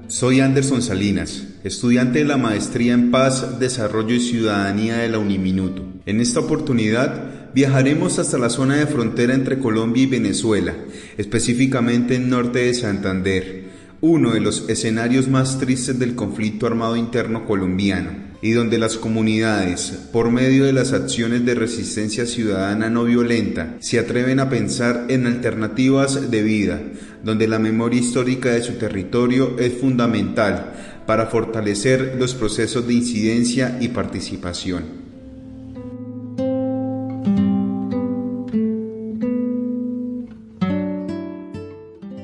Soy Anderson Salinas, estudiante de la Maestría en Paz, Desarrollo y Ciudadanía de la Uniminuto. En esta oportunidad viajaremos hasta la zona de frontera entre Colombia y Venezuela, específicamente en norte de Santander, uno de los escenarios más tristes del conflicto armado interno colombiano, y donde las comunidades, por medio de las acciones de resistencia ciudadana no violenta, se atreven a pensar en alternativas de vida, donde la memoria histórica de su territorio es fundamental para fortalecer los procesos de incidencia y participación.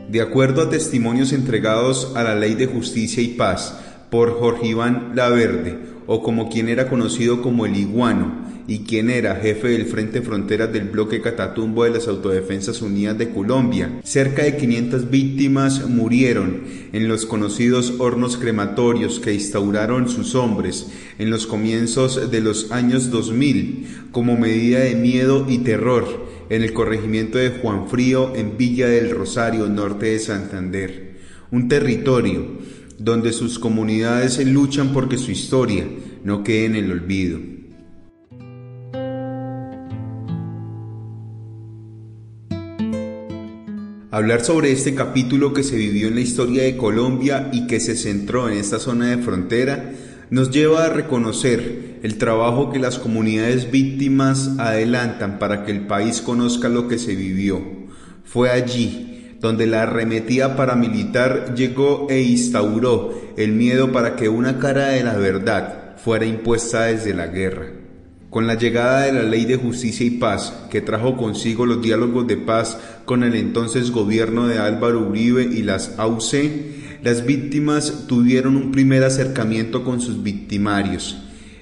De acuerdo a testimonios entregados a la Ley de Justicia y Paz por Jorge Iván Laverde, o como quien era conocido como el Iguano, y quien era jefe del Frente Fronteras del Bloque Catatumbo de las Autodefensas Unidas de Colombia, cerca de 500 víctimas murieron en los conocidos hornos crematorios que instauraron sus hombres en los comienzos de los años 2000 como medida de miedo y terror en el corregimiento de Juan Frío en Villa del Rosario, norte de Santander, un territorio donde sus comunidades luchan porque su historia no quede en el olvido. Hablar sobre este capítulo que se vivió en la historia de Colombia y que se centró en esta zona de frontera nos lleva a reconocer el trabajo que las comunidades víctimas adelantan para que el país conozca lo que se vivió. Fue allí donde la arremetida paramilitar llegó e instauró el miedo para que una cara de la verdad fuera impuesta desde la guerra. Con la llegada de la Ley de Justicia y Paz, que trajo consigo los diálogos de paz con el entonces gobierno de Álvaro Uribe y las AUC, las víctimas tuvieron un primer acercamiento con sus victimarios,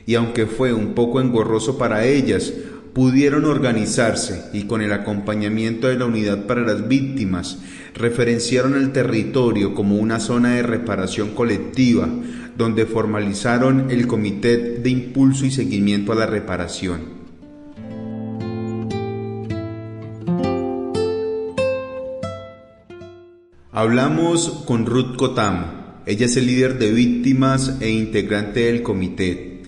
y aunque fue un poco engorroso para ellas, pudieron organizarse y con el acompañamiento de la Unidad para las Víctimas, referenciaron el territorio como una zona de reparación colectiva, donde formalizaron el Comité de Impulso y Seguimiento a la Reparación. Hablamos con Ruth Cotamo. Ella es el líder de víctimas e integrante del comité.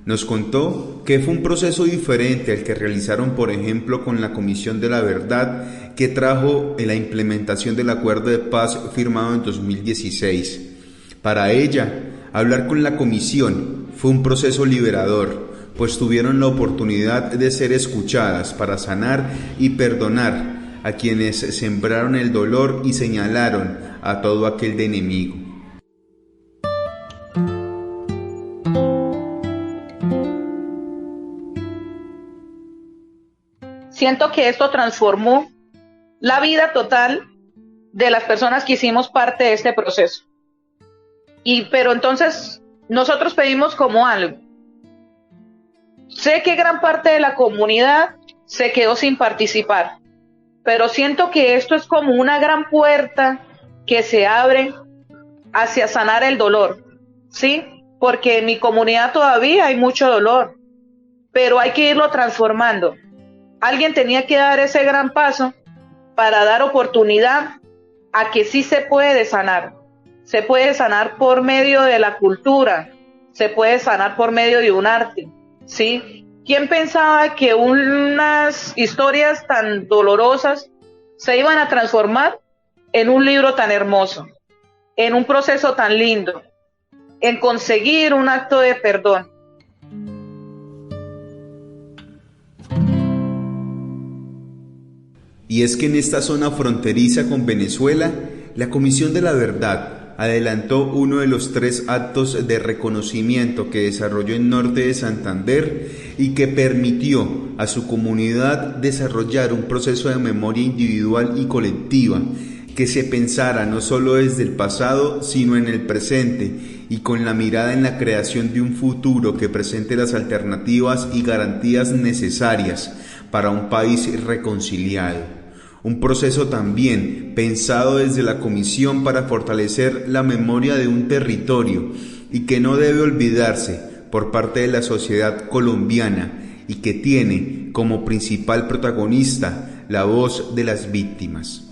Nos contó que fue un proceso diferente al que realizaron, por ejemplo, con la Comisión de la Verdad, que trajo la implementación del acuerdo de paz firmado en 2016. Para ella, hablar con la comisión fue un proceso liberador, pues tuvieron la oportunidad de ser escuchadas para sanar y perdonar a quienes sembraron el dolor y señalaron a todo aquel de enemigo. Siento que esto transformó la vida total de las personas que hicimos parte de este proceso. Pero entonces nosotros pedimos como algo. Sé que gran parte de la comunidad se quedó sin participar, pero siento que esto es como una gran puerta que se abre hacia sanar el dolor, ¿sí? Porque en mi comunidad todavía hay mucho dolor, pero hay que irlo transformando. Alguien tenía que dar ese gran paso para dar oportunidad a que sí se puede sanar. Se puede sanar por medio de la cultura, se puede sanar por medio de un arte, ¿sí? ¿Quién pensaba que unas historias tan dolorosas se iban a transformar en un libro tan hermoso, en un proceso tan lindo, en conseguir un acto de perdón? Y es que en esta zona fronteriza con Venezuela, la Comisión de la Verdad adelantó uno de los 3 actos de reconocimiento que desarrolló en norte de Santander y que permitió a su comunidad desarrollar un proceso de memoria individual y colectiva que se pensara no solo desde el pasado, sino en el presente y con la mirada en la creación de un futuro que presente las alternativas y garantías necesarias para un país reconciliado. Un proceso también pensado desde la Comisión para fortalecer la memoria de un territorio y que no debe olvidarse por parte de la sociedad colombiana y que tiene como principal protagonista la voz de las víctimas.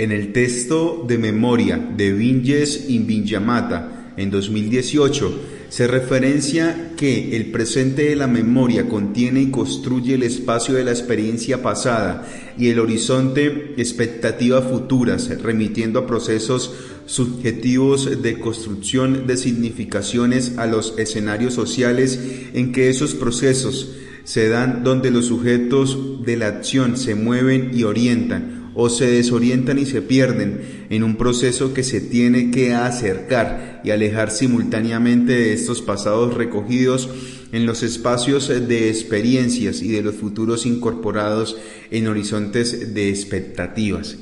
En el texto de memoria de Vinyes Invinyamata en 2018 se referencia que el presente de la memoria contiene y construye el espacio de la experiencia pasada y el horizonte expectativas futuras, remitiendo a procesos subjetivos de construcción de significaciones a los escenarios sociales en que esos procesos se dan, donde los sujetos de la acción se mueven y orientan, o se desorientan y se pierden en un proceso que se tiene que acercar y alejar simultáneamente de estos pasados recogidos en los espacios de experiencias y de los futuros incorporados en horizontes de expectativas.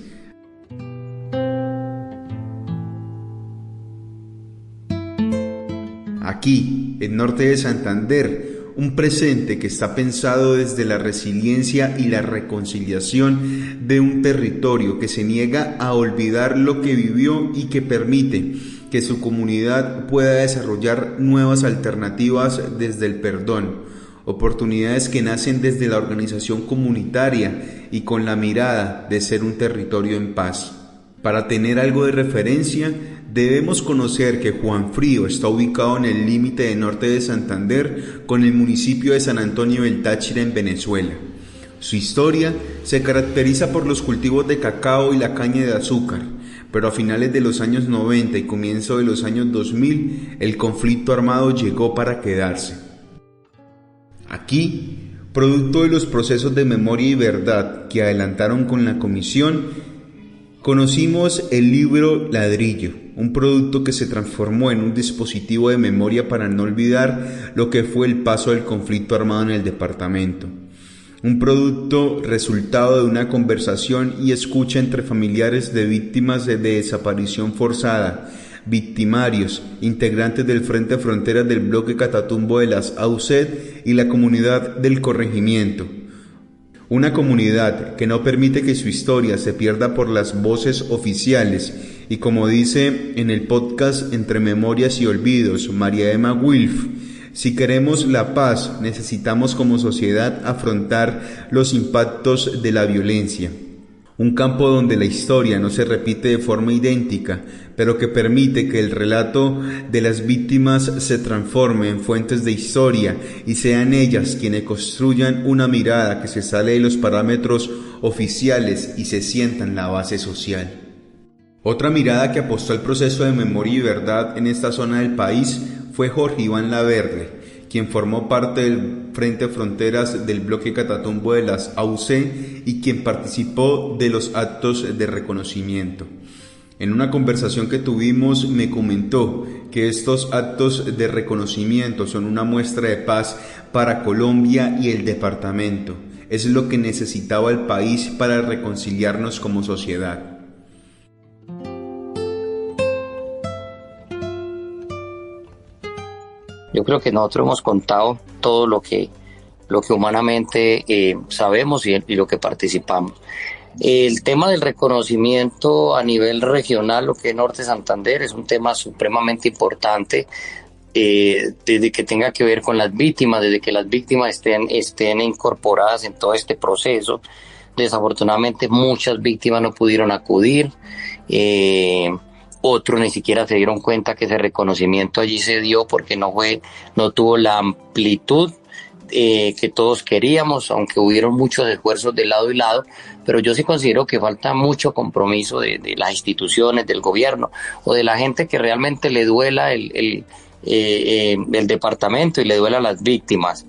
Aquí, en Norte de Santander, un presente que está pensado desde la resiliencia y la reconciliación de un territorio que se niega a olvidar lo que vivió y que permite que su comunidad pueda desarrollar nuevas alternativas desde el perdón, oportunidades que nacen desde la organización comunitaria y con la mirada de ser un territorio en paz. Para tener algo de referencia, debemos conocer que Juanfrío está ubicado en el límite de Norte de Santander con el municipio de San Antonio del Táchira en Venezuela. Su historia se caracteriza por los cultivos de cacao y la caña de azúcar, pero a finales de los años 90 y comienzo de los años 2000, el conflicto armado llegó para quedarse. Aquí, producto de los procesos de memoria y verdad que adelantaron con la comisión, conocimos el libro Ladrillo, un producto que se transformó en un dispositivo de memoria para no olvidar lo que fue el paso del conflicto armado en el departamento. Un producto resultado de una conversación y escucha entre familiares de víctimas de desaparición forzada, victimarios, integrantes del Frente Fronteras del Bloque Catatumbo de las AUCED y la comunidad del corregimiento. Una comunidad que no permite que su historia se pierda por las voces oficiales y, como dice en el podcast Entre Memorias y Olvidos María Emma Wilf, si queremos la paz necesitamos como sociedad afrontar los impactos de la violencia. Un campo donde la historia no se repite de forma idéntica, pero que permite que el relato de las víctimas se transforme en fuentes de historia y sean ellas quienes construyan una mirada que se sale de los parámetros oficiales y se sienta en la base social. Otra mirada que apostó al proceso de memoria y verdad en esta zona del país fue Jorge Iván Laverde, quien formó parte del Frente Fronteras del Bloque Catatumbo de las AUC y quien participó de los actos de reconocimiento. En una conversación que tuvimos me comentó que estos actos de reconocimiento son una muestra de paz para Colombia y el departamento. Es lo que necesitaba el país para reconciliarnos como sociedad. Yo creo que nosotros hemos contado todo lo que humanamente sabemos y lo que participamos. El tema del reconocimiento a nivel regional, lo que es Norte Santander, es un tema supremamente importante, desde que tenga que ver con las víctimas, desde que las víctimas estén incorporadas en todo este proceso. Desafortunadamente muchas víctimas no pudieron acudir, otros ni siquiera se dieron cuenta que ese reconocimiento allí se dio porque no tuvo la amplitud que todos queríamos, aunque hubieron muchos esfuerzos de lado y lado, pero yo sí considero que falta mucho compromiso de las instituciones, del gobierno o de la gente que realmente le duela el departamento y le duela a las víctimas.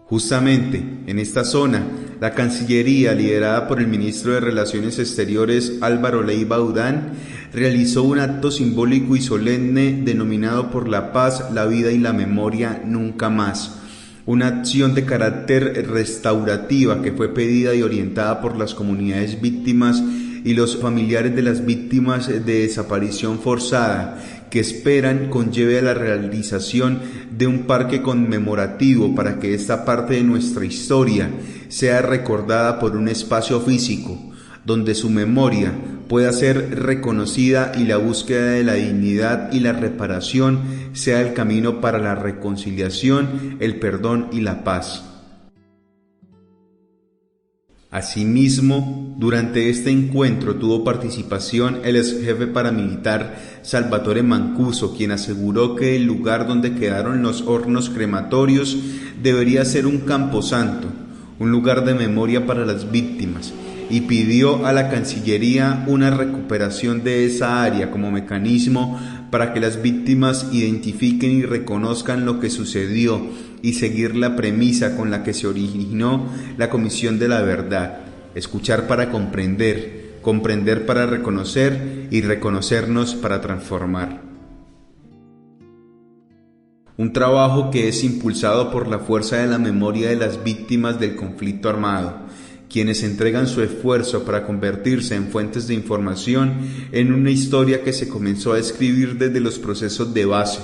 Justamente en esta zona, la Cancillería, liderada por el ministro de Relaciones Exteriores Álvaro Leiva Udán, realizó un acto simbólico y solemne denominado por la paz, la vida y la memoria nunca más. Una acción de carácter restaurativa que fue pedida y orientada por las comunidades víctimas y los familiares de las víctimas de desaparición forzada, que esperan conlleve a la realización de un parque conmemorativo para que esta parte de nuestra historia sea recordada por un espacio físico, donde su memoria pueda ser reconocida y la búsqueda de la dignidad y la reparación sea el camino para la reconciliación, el perdón y la paz. Asimismo, durante este encuentro tuvo participación el ex jefe paramilitar Salvatore Mancuso, quien aseguró que el lugar donde quedaron los hornos crematorios debería ser un camposanto, un lugar de memoria para las víctimas, y pidió a la Cancillería una recuperación de esa área como mecanismo para que las víctimas identifiquen y reconozcan lo que sucedió y seguir la premisa con la que se originó la Comisión de la Verdad: escuchar para comprender, comprender para reconocer y reconocernos para transformar. Un trabajo que es impulsado por la fuerza de la memoria de las víctimas del conflicto armado, quienes entregan su esfuerzo para convertirse en fuentes de información en una historia que se comenzó a escribir desde los procesos de base,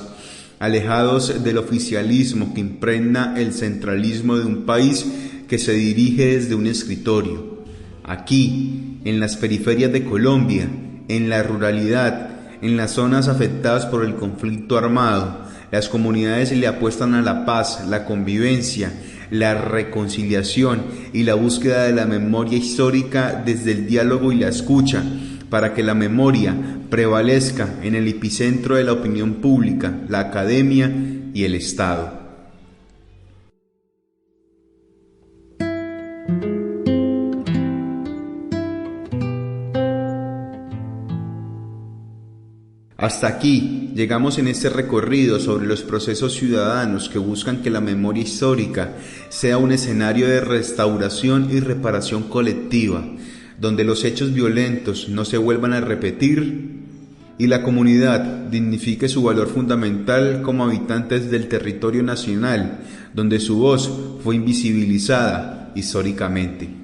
alejados del oficialismo que impregna el centralismo de un país que se dirige desde un escritorio. Aquí, en las periferias de Colombia, en la ruralidad, en las zonas afectadas por el conflicto armado, las comunidades le apuestan a la paz, la convivencia, la reconciliación y la búsqueda de la memoria histórica desde el diálogo y la escucha, para que la memoria prevalezca en el epicentro de la opinión pública, la academia y el Estado. Hasta aquí llegamos en este recorrido sobre los procesos ciudadanos que buscan que la memoria histórica sea un escenario de restauración y reparación colectiva, donde los hechos violentos no se vuelvan a repetir y la comunidad dignifique su valor fundamental como habitantes del territorio nacional, donde su voz fue invisibilizada históricamente.